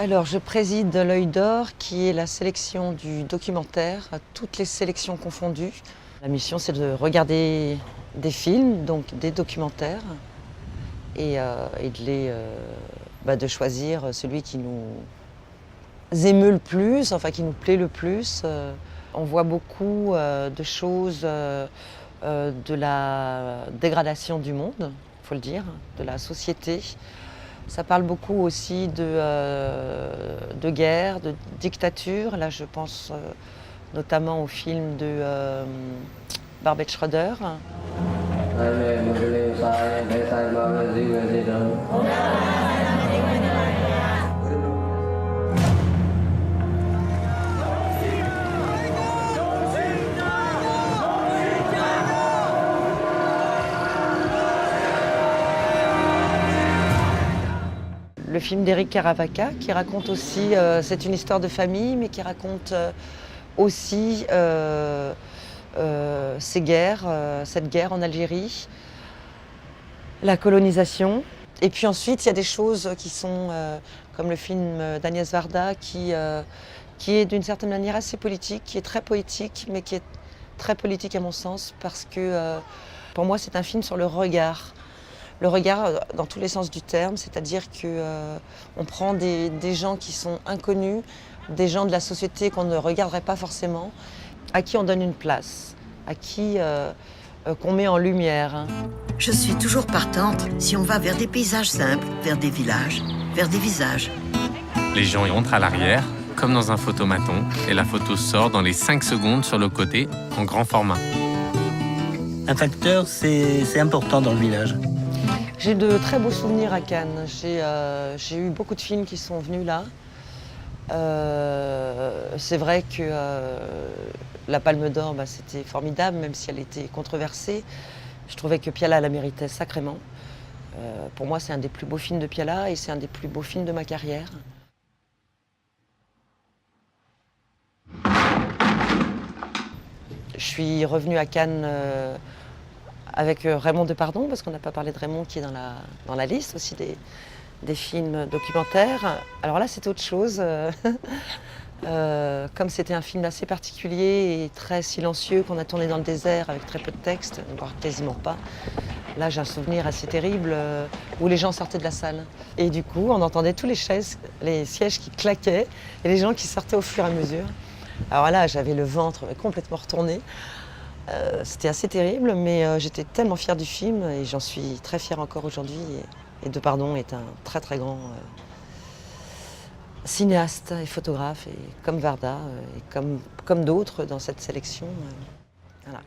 Alors, je préside l'Œil d'Or, qui est la sélection du documentaire, toutes les sélections confondues. La mission, c'est de regarder des films, donc des documentaires, et de choisir celui qui nous émeut le plus, enfin qui nous plaît le plus. On voit beaucoup de choses de la dégradation du monde, il faut le dire, de la société. Ça parle beaucoup aussi de guerre, de dictature. Là, je pense notamment au film de Barbet Schroeder. Le film d'Éric Caravaca qui raconte aussi, c'est une histoire de famille, mais qui raconte aussi ces guerres, cette guerre en Algérie, la colonisation. Et puis ensuite, il y a des choses qui sont, comme le film d'Agnès Varda, qui est d'une certaine manière assez politique, qui est très poétique, mais qui est très politique à mon sens, parce que pour moi, c'est un film sur le regard. Le regard dans tous les sens du terme, c'est-à-dire qu'on prend des gens qui sont inconnus, des gens de la société qu'on ne regarderait pas forcément, à qui on donne une place, à qui qu'on met en lumière. Je suis toujours partante si on va vers des paysages simples, vers des villages, vers des visages. Les gens y entrent à l'arrière, comme dans un photomaton, et la photo sort dans les 5 secondes sur le côté, en grand format. Un facteur, c'est important dans le village. J'ai de très beaux souvenirs à Cannes. J'ai eu beaucoup de films qui sont venus là. C'est vrai que la Palme d'Or, c'était formidable, même si elle était controversée. Je trouvais que Piala la méritait sacrément. Pour moi, c'est un des plus beaux films de Piala et c'est un des plus beaux films de ma carrière. Je suis revenue à Cannes avec Raymond Depardon, parce qu'on n'a pas parlé de Raymond qui est dans la liste aussi des films documentaires. Alors là, c'est autre chose. Comme c'était un film assez particulier et très silencieux, qu'on a tourné dans le désert avec très peu de texte, voire quasiment pas. Là, j'ai un souvenir assez terrible où les gens sortaient de la salle. Et du coup, on entendait tous les sièges qui claquaient et les gens qui sortaient au fur et à mesure. Alors là, j'avais le ventre complètement retourné. C'était assez terrible, mais j'étais tellement fière du film et j'en suis très fière encore aujourd'hui. Et Depardon est un très très grand cinéaste et photographe, et comme Varda, et comme d'autres dans cette sélection. Voilà.